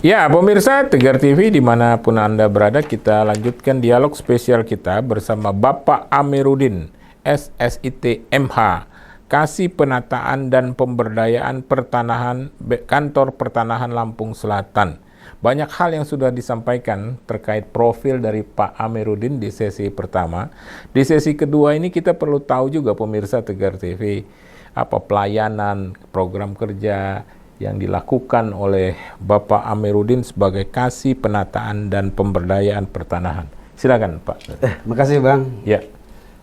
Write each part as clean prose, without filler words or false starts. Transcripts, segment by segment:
Ya, pemirsa Tegar TV dimanapun Anda berada, kita lanjutkan dialog spesial kita bersama Bapak Amiruddin, SSIT MH, Kasih Penataan dan Pemberdayaan Pertanahan, Kantor Pertanahan Lampung Selatan. Banyak hal yang sudah disampaikan terkait profil dari Pak Amiruddin di sesi pertama. Di sesi kedua ini kita perlu tahu juga pemirsa Tegar TV, apa pelayanan, program kerja yang dilakukan oleh Bapak Amiruddin sebagai Kasih Penataan dan Pemberdayaan Pertanahan. Silakan Pak. Makasih Bang. Ya.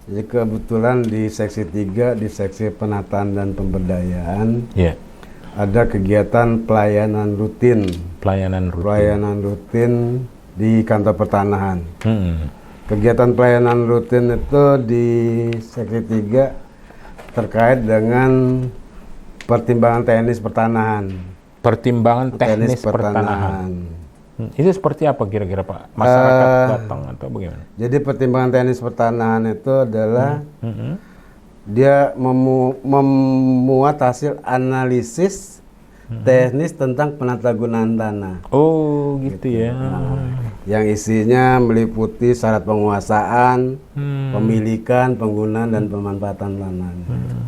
Jadi kebetulan di seksi 3, di seksi penataan dan pemberdayaan, Ya. ada kegiatan pelayanan rutin. Pelayanan rutin di kantor pertanahan. Kegiatan pelayanan rutin itu di seksi 3 terkait dengan pertimbangan teknis pertanahan. Pertimbangan teknis pertanahan. Itu seperti apa kira-kira Pak? Masyarakat datang atau bagaimana? Jadi pertimbangan teknis pertanahan itu adalah dia memuat hasil analisis teknis tentang penatagunaan tanah. Oh gitu ya. Yang isinya meliputi syarat penguasaan, pemilikan, penggunaan, dan pemanfaatan tanah.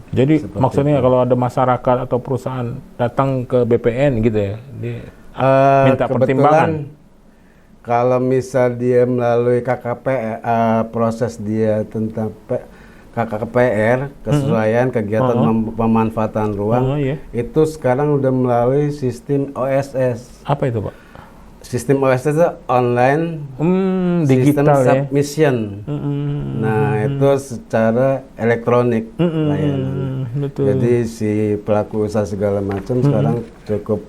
Jadi maksudnya kalau ada masyarakat atau perusahaan datang ke BPN gitu ya, minta pertimbangan. Kalau misal dia melalui KKPR, proses dia tentang KKPR, kesesuaian kegiatan pemanfaatan ruang, itu sekarang udah melalui sistem OSS. Apa itu Pak? Sistem OSS itu online digital submission. Nah itu secara elektronik layanan. Betul. Jadi si pelaku usaha segala macam sekarang cukup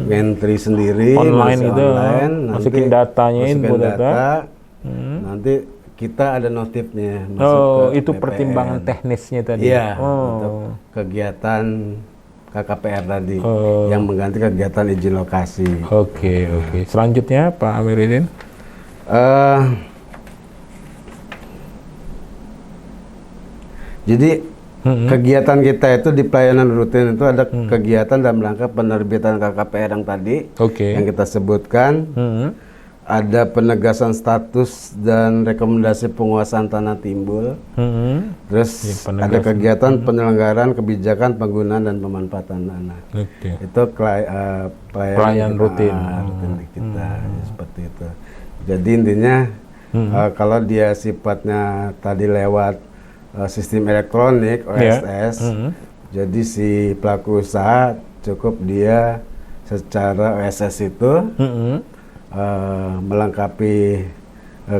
ngentri sendiri, online gitu, masukin datanya, masukin data. Nanti kita ada notifnya. Oh, ke itu BPN. Pertimbangan teknisnya tadi. Iya, untuk kegiatan KKPR tadi yang mengganti kegiatan izin lokasi. Oke. Selanjutnya Pak Amiruddin. Jadi kegiatan kita itu di pelayanan rutin itu ada kegiatan dalam rangka penerbitan KKPR yang tadi yang kita sebutkan. Ada penegasan status dan rekomendasi penguasaan tanah timbul. Terus ada kegiatan penyelenggaraan kebijakan penggunaan dan pemanfaatan tanah. Itu pelayanan rutin kita seperti itu. Jadi intinya kalau dia sifatnya tadi lewat sistem elektronik OSS, jadi si pelaku usaha cukup dia secara OSS itu melengkapi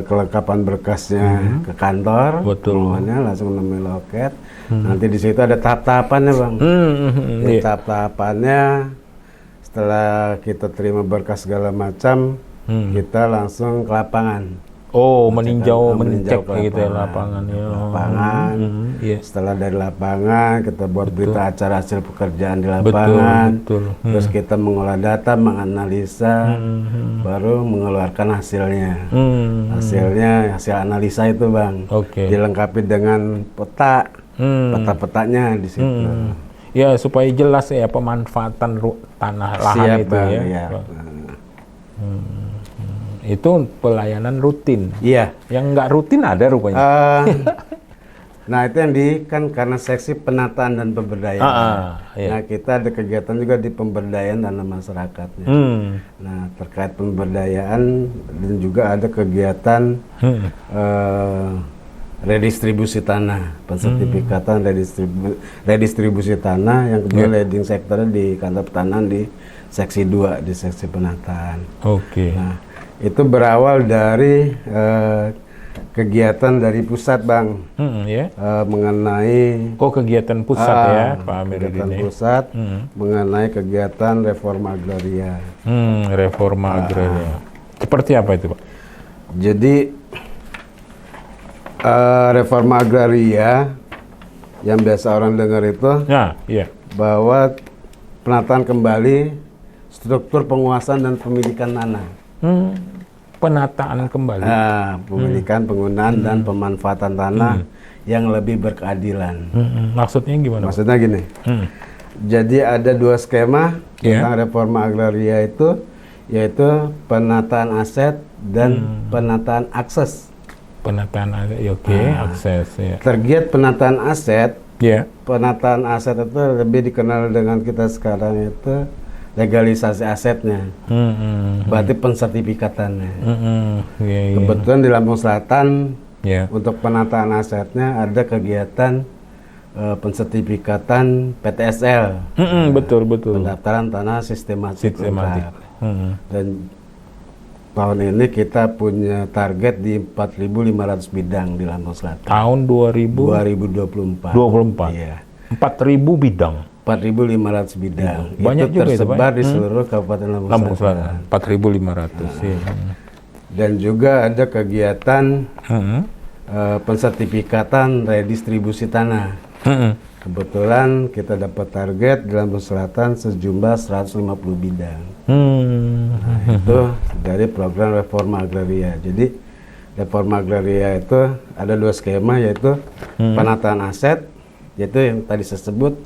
kelengkapan berkasnya ke kantor, semuanya langsung nemui loket. Nanti di situ ada tahap-tahapannya Bang. Tahap-tahapannya setelah kita terima berkas segala macam, kita langsung ke lapangan. Oh, meninjau gitu ya lapangan. Setelah dari lapangan kita buat berita acara hasil pekerjaan di lapangan. Terus kita mengolah data, menganalisa, baru mengeluarkan hasilnya. Hasil analisa itu Bang. Dilengkapi dengan peta-petanya di situ. Ya, supaya jelas ya pemanfaatan tanah lahan itu Bang, ya. Itu pelayanan rutin. Iya. Yang nggak rutin ada rupanya. Nah itu yang kan karena seksi penataan dan pemberdayaan. Nah kita ada kegiatan juga di pemberdayaan tanah masyarakatnya. Nah terkait pemberdayaan dan juga ada kegiatan redistribusi tanah, pensertifikatan redistribusi tanah yang kedua leading sektornya di kantor pertanahan di seksi 2 di seksi penataan. Nah itu berawal dari kegiatan dari pusat Bang, mengenai kegiatan pusat ya Pak Amiruddin. Kegiatan pusat mengenai kegiatan reforma agraria. Reforma agraria. Seperti apa itu Pak? Jadi reforma agraria yang biasa orang dengar itu bahwa penataan kembali struktur penguasaan dan pemilikan tanah. Penataan kembali. Pemilikan, penggunaan dan pemanfaatan tanah yang lebih berkeadilan. Maksudnya gimana? Maksudnya gini. Jadi ada 2 skema tentang reforma agraria itu. yaitu penataan aset dan penataan akses. Penataan aset, oke, akses ya. Tergiat penataan aset, Ya. penataan aset itu lebih dikenal dengan kita sekarang itu legalisasi asetnya. Berarti pensertifikatannya. Ya. Kebetulan di Lampung Selatan Ya. untuk penataan asetnya ada kegiatan pensertifikatan PTSL. Betul. Pendaftaran tanah sistematik. Sistematik. Dan tahun ini kita punya target di 4.500 bidang di Lampung Selatan. Tahun 2024. 24. Iya. 4.000 bidang. 4.500 bidang. Banyak itu juga itu, tersebar Pak. di seluruh Kabupaten Lampung Selatan. 4.500. Ya. Dan juga ada kegiatan pensertifikatan redistribusi tanah. Kebetulan kita dapat target di Lampung Selatan sejumlah 150 bidang. Nah, itu dari program reforma agraria. Jadi reforma agraria itu ada 2 skema, yaitu penataan aset, yaitu yang tadi saya sebut,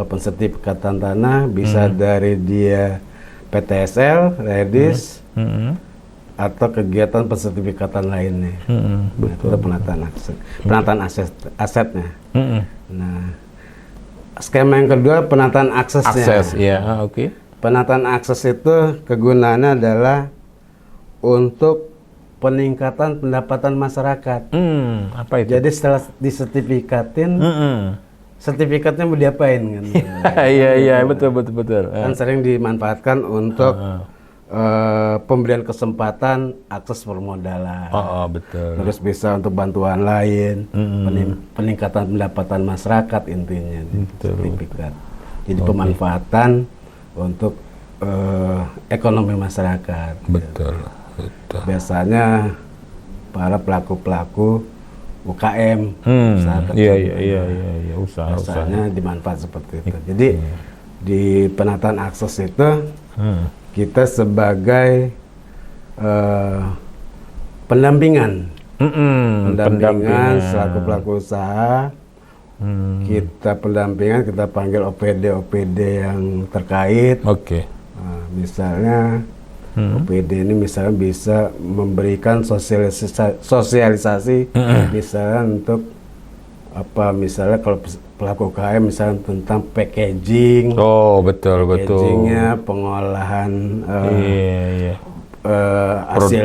pensertifikatan tanah bisa dari dia PTSL, Redis, atau kegiatan pensertifikatan lainnya. Betul. Itu penataan asetnya. Nah, skema yang kedua penataan aksesnya. Akses, ya, oke. Penataan akses itu kegunaannya adalah untuk peningkatan pendapatan masyarakat. Apa itu? Jadi setelah disertifikatin, sertifikatnya mau diapain kan? Iya, betul. Kan sering dimanfaatkan untuk pemberian kesempatan akses permodalan. Betul. Terus bisa untuk bantuan lain, peningkatan pendapatan masyarakat intinya. Sertifikat. Jadi pemanfaatan untuk ekonomi masyarakat. Betul. Biasanya para pelaku-pelaku UKM, usaha. Biasanya dimanfaat seperti itu. Jadi di penataan akses itu kita sebagai pendampingan selaku pelaku usaha, kita pendampingan, kita panggil OPD yang terkait. Nah, misalnya OPD ini misalnya bisa memberikan sosialisasi misalnya untuk misalnya kalau pelaku UKM misalnya tentang packaging. Betul. Packagingnya, pengolahan hasil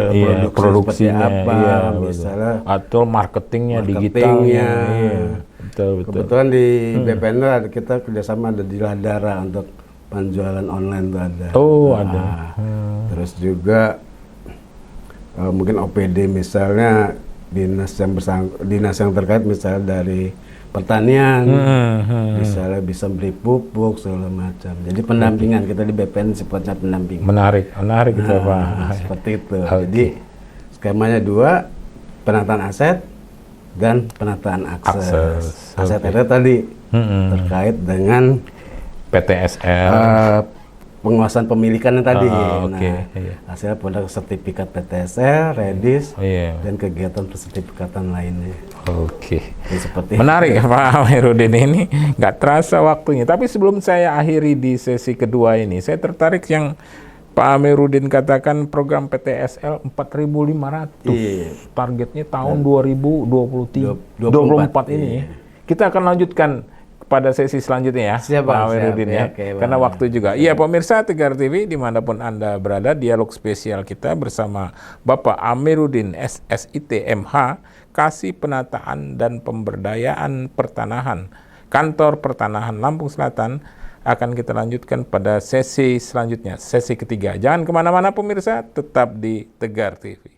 produksi seperti apa, misalnya atau marketingnya. Digitalnya. Betul. Kebetulan di BPN kita kerjasama ada di Ladara untuk penjualan online tuh ada. Ada. Terus juga mungkin OPD misalnya dinas yang terkait misalnya dari pertanian, misalnya bisa beri pupuk segala macam. Jadi pendampingan kita di BPN sifatnya pendampingan. Menarik itu Pak. Seperti itu. Jadi skemanya 2, penataan aset dan penataan akses. Aset itu tadi terkait dengan PTSL, penguasaan pemilikannya tadi. Hasil produk sertifikat PTSL, Redis, dan kegiatan sertifikatan lainnya. Seperti menarik Pak Amiruddin, ini nggak terasa waktunya. Tapi sebelum saya akhiri di sesi kedua ini, saya tertarik yang Pak Amiruddin katakan program PTSL 4.500. Targetnya tahun 2024 ini. Kita akan lanjutkan pada sesi selanjutnya ya, Pak Amiruddin ya. Karena waktu juga. Iya, pemirsa Tegar TV dimanapun Anda berada, dialog spesial kita bersama Bapak Amiruddin SSIT MH, Kasih Penataan dan Pemberdayaan Pertanahan, Kantor Pertanahan Lampung Selatan, akan kita lanjutkan pada sesi selanjutnya, sesi ketiga. Jangan kemana-mana pemirsa, tetap di Tegar TV.